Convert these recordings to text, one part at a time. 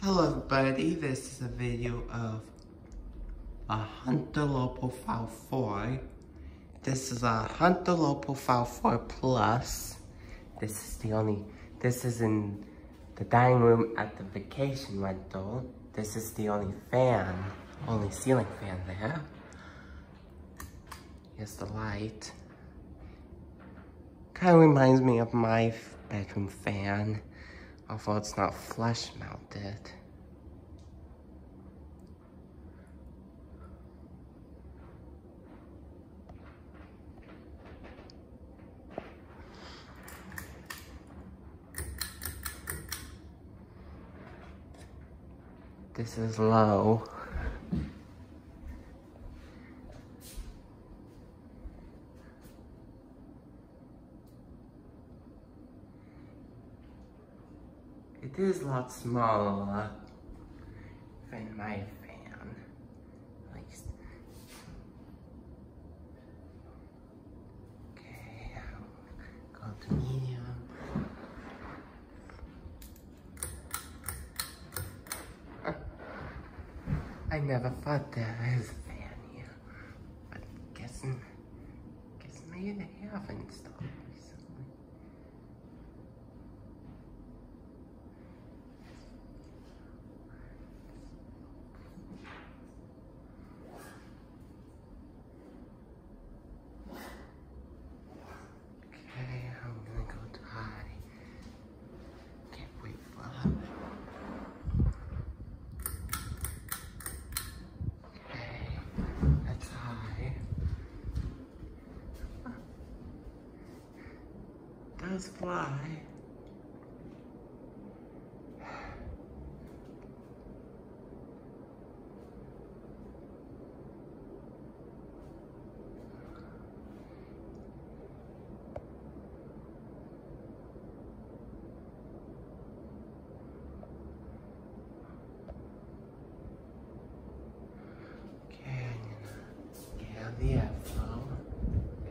Hello everybody, this is a video of a Hunter Low Profile 4. This is a Hunter Low Profile 4 Plus. This is in the dining room at the vacation rental. This is the only ceiling fan there. Here's the light. Kind of reminds me of my bedroom fan, although it's not flush mounted. This is low. It is a lot smaller than my fan, at least. Okay, I'll go to medium. I never thought there is a fan here, but guessing maybe they have installed recently. Okay, I'm gonna go to high. Can't wait for that. Does fly. Okay, I'm gonna get out the airflow.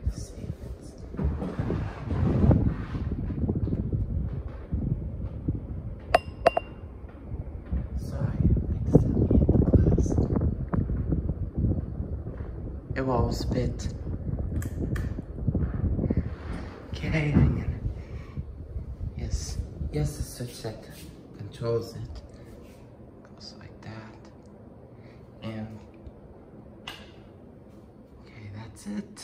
Let's see if it's it will spit. Okay, I'm gonna, yes, the switch that controls it goes like that, and okay, that's it.